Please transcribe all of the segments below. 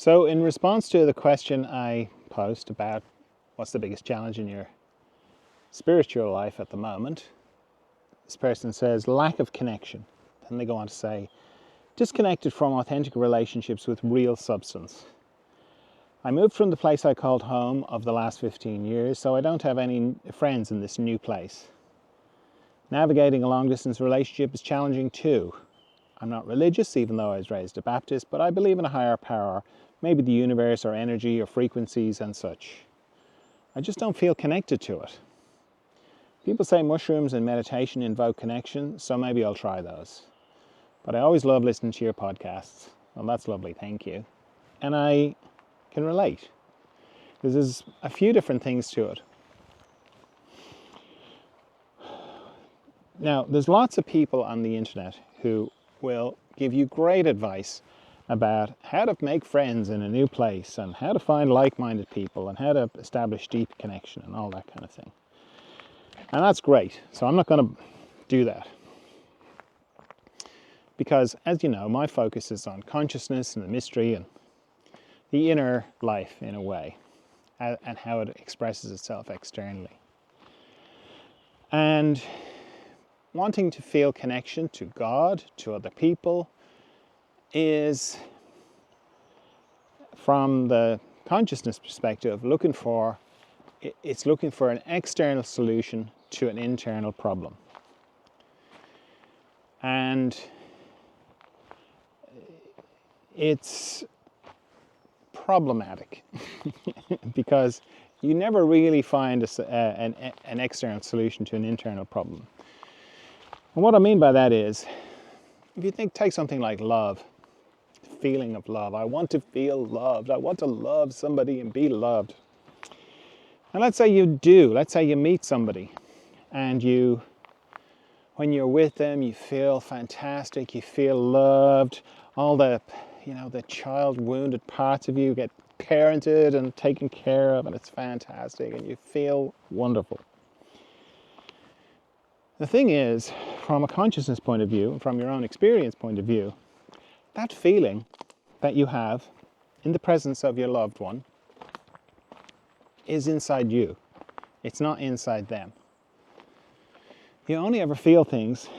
So in response to the question I posed about what's the biggest challenge in your spiritual life at the moment, this person says lack of connection. Then they go on to say, disconnected from authentic relationships with real substance. I moved from the place I called home of the last 15 years, so I don't have any friends in this new place. Navigating a long-distance relationship is challenging too. I'm not religious, even though I was raised a Baptist, but I believe in a higher power, maybe the universe or energy or frequencies and such. I just don't feel connected to it. People say mushrooms and meditation invoke connection, so maybe I'll try those. But I always love listening to your podcasts. Well, that's lovely, thank you. And I can relate. There's a few different things to it. Now, there's lots of people on the internet who will give you great advice about how to make friends in a new place and how to find like-minded people and how to establish deep connection and all that kind of thing. And that's great. So I'm not going to do that. Because, as you know, my focus is on consciousness and the mystery and the inner life, in a way, and how it expresses itself externally. And wanting to feel connection to God, to other people, is, from the consciousness perspective, looking for an external solution to an internal problem. And it's problematic because you never really find an external solution to an internal problem. And what I mean by that is, if you take something like love, the feeling of love. I want to feel loved. I want to love somebody and be loved. And let's say you meet somebody and when you're with them, you feel fantastic, you feel loved, all the child wounded parts of you get parented and taken care of, and it's fantastic, and you feel wonderful. The thing is, from a consciousness point of view, and from your own experience point of view, that feeling that you have in the presence of your loved one is inside you. It's not inside them. You only ever feel things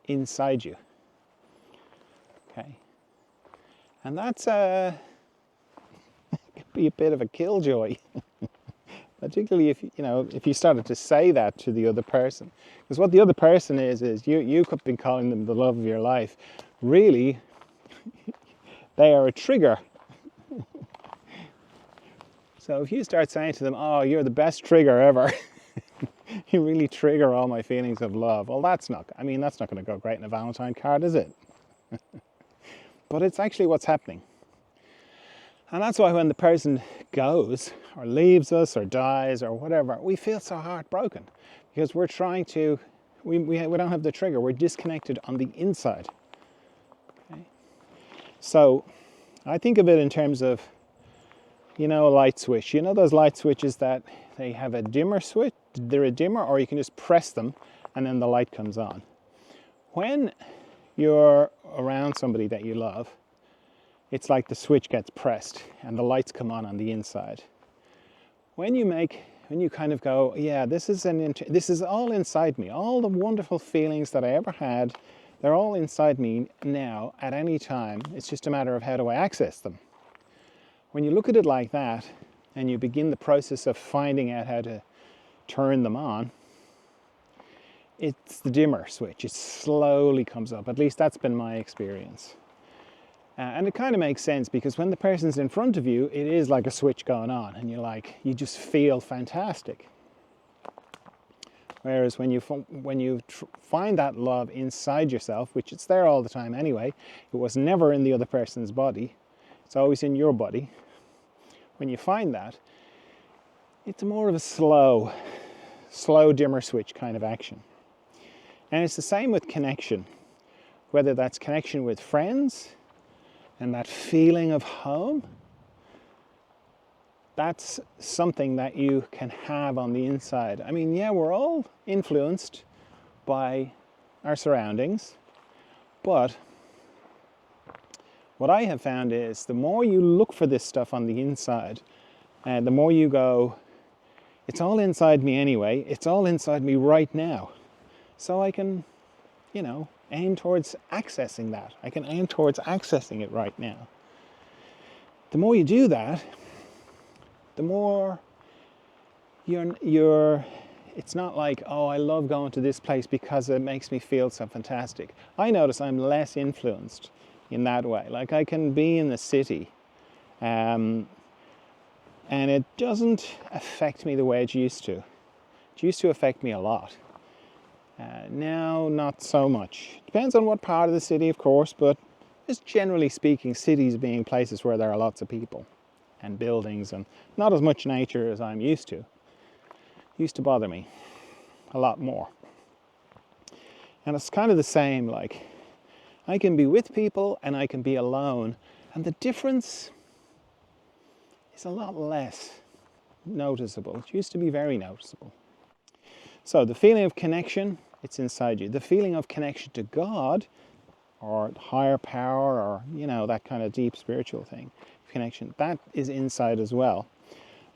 inside you. Okay? And that's it can be a bit of a killjoy. Particularly if you started to say that to the other person. Because what the other person is you could be calling them the love of your life. Really, they are a trigger. So if you start saying to them, oh, you're the best trigger ever, you really trigger all my feelings of love. Well, that's not going to go great in a Valentine card, is it? But it's actually what's happening. And that's why when the person goes or leaves us or dies or whatever, we feel so heartbroken because we're trying to, we don't have the trigger. We're disconnected on the inside. Okay? So I think of it in terms of, a light switch. You know those light switches that they have a dimmer switch? They're a dimmer, or you can just press them and then the light comes on. When you're around somebody that you love, it's like the switch gets pressed and the lights come on the inside. When you kind of go, yeah, this is all inside me. All the wonderful feelings that I ever had, they're all inside me now at any time. It's just a matter of how do I access them. When you look at it like that and you begin the process of finding out how to turn them on, it's the dimmer switch. It slowly comes up. At least that's been my experience. And it kind of makes sense because when the person's in front of you, it is like a switch going on and you just feel fantastic. Whereas when you find that love inside yourself, which it's there all the time anyway, it was never in the other person's body, it's always in your body. When you find that, it's more of a slow dimmer switch kind of action. And it's the same with connection, whether that's connection with friends and that feeling of home. That's something that you can have on the inside. I mean, yeah, we're all influenced by our surroundings, but What I have found is the more you look for this stuff on the inside, the more you go, it's all inside me anyway, it's all inside me right now. So I can, aim towards accessing that. I can aim towards accessing it right now. The more you do that, the more it's not like, oh, I love going to this place because it makes me feel so fantastic. I notice I'm less influenced in that way. Like I can be in the city, and it doesn't affect me the way it used to. It used to affect me a lot. Now, not so much. Depends on what part of the city, of course, but just generally speaking, cities being places where there are lots of people and buildings and not as much nature as I'm used to bother me a lot more. And it's kind of the same, like I can be with people and I can be alone, and the difference is a lot less noticeable. It used to be very noticeable. So the feeling of connection, it's inside you. The feeling of connection to God or higher power or, that kind of deep spiritual thing, connection, that is inside as well.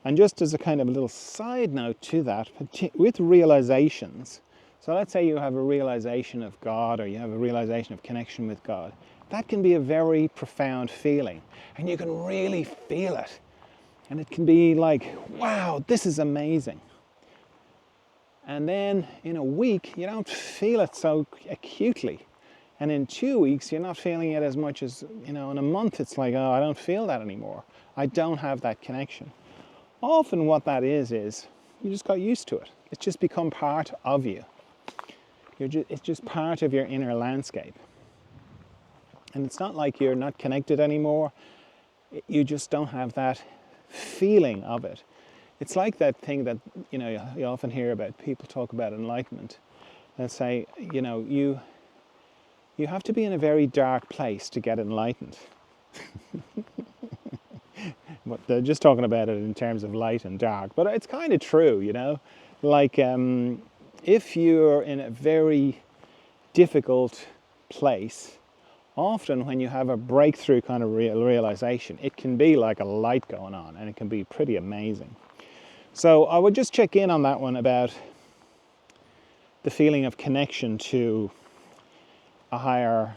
And just as a kind of a little side note to that, with realizations, so let's say you have a realization of God or you have a realization of connection with God, that can be a very profound feeling and you can really feel it. And it can be like, wow, this is amazing. And then in a week, you don't feel it so acutely. And in 2 weeks, you're not feeling it as much as, in a month, it's like, oh, I don't feel that anymore. I don't have that connection. Often what that is you just got used to it. It's just become part of you. It's just part of your inner landscape. And it's not like you're not connected anymore. You just don't have that feeling of it. It's like that thing that, you often hear about, people talk about enlightenment. They'll say, you have to be in a very dark place to get enlightened. But they're just talking about it in terms of light and dark. But it's kind of true, Like if you're in a very difficult place, often when you have a breakthrough kind of realization, it can be like a light going on and it can be pretty amazing. So I would just check in on that one about the feeling of connection to a higher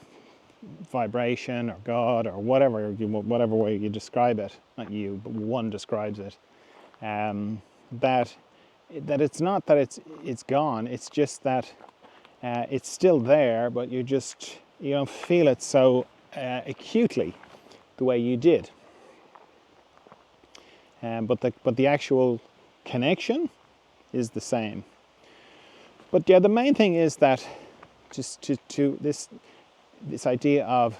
vibration or God or whatever way you describe it. Not you, but one describes it. That it's not that it's gone. It's just that it's still there, but you don't feel it so acutely the way you did. But the actual connection is the same. But yeah, the main thing is that just to this idea of,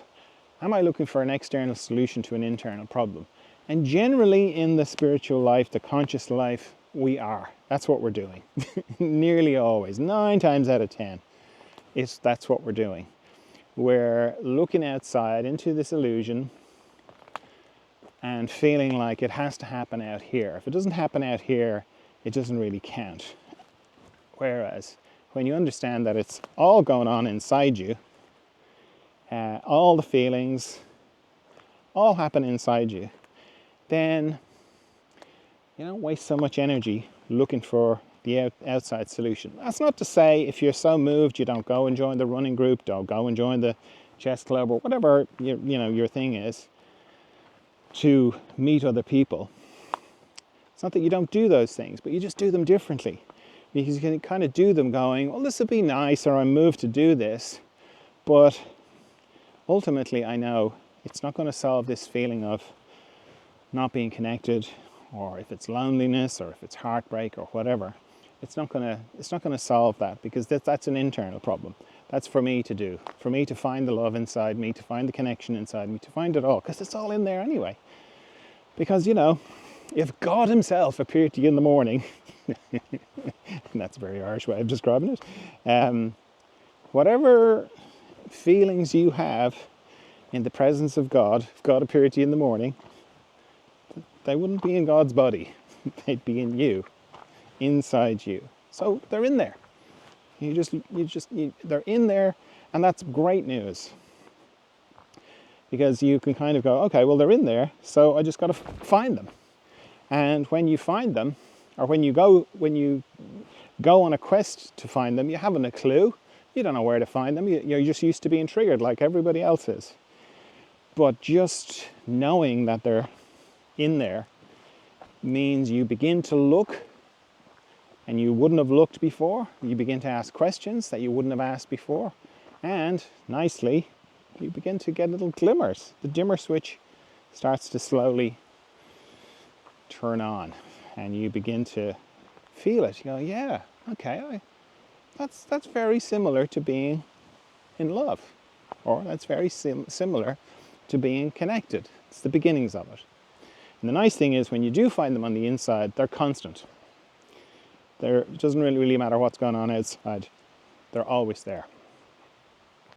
am I looking for an external solution to an internal problem? And generally in the spiritual life, the conscious life, we are. That's what we're doing. Nearly always, 9 times out of 10, that's what we're doing. We're looking outside into this illusion and feeling like it has to happen out here. If it doesn't happen out here, it doesn't really count. Whereas when you understand that it's all going on inside you, all the feelings all happen inside you, then you don't waste so much energy looking for the outside solution. That's not to say if you're so moved you don't go and join the running group, don't go and join the chess club or whatever your thing is to meet other people. It's not that you don't do those things, but you just do them differently. Because you can kind of do them going, well, this would be nice, or I'm moved to do this, but ultimately I know it's not going to solve this feeling of not being connected, or if it's loneliness, or if it's heartbreak, or whatever. It's not going to solve that, because that's an internal problem. That's for me to do, for me to find the love inside me, to find the connection inside me, to find it all, because it's all in there anyway. Because if God himself appeared to you in the morning, and that's a very harsh way of describing it, whatever feelings you have in the presence of God, if God appeared to you in the morning, they wouldn't be in God's body. They'd be in you, inside you. So they're in there. They're in there, and that's great news. because you can kind of go, okay, well, they're in there, so I just got to find them. And when you find them, or when you go on a quest to find them, you haven't a clue. You don't know where to find them. You're just used to being triggered like everybody else is. But just knowing that they're in there means you begin to look, and you wouldn't have looked before. You begin to ask questions that you wouldn't have asked before. And nicely, you begin to get little glimmers. The dimmer switch starts to slowly turn on, and you begin to feel it. You go, yeah, okay, that's very similar to being in love, or that's very similar to being connected. It's the beginnings of it. And the nice thing is, when you do find them on the inside, they're constant. It doesn't really matter what's going on outside. They're always there.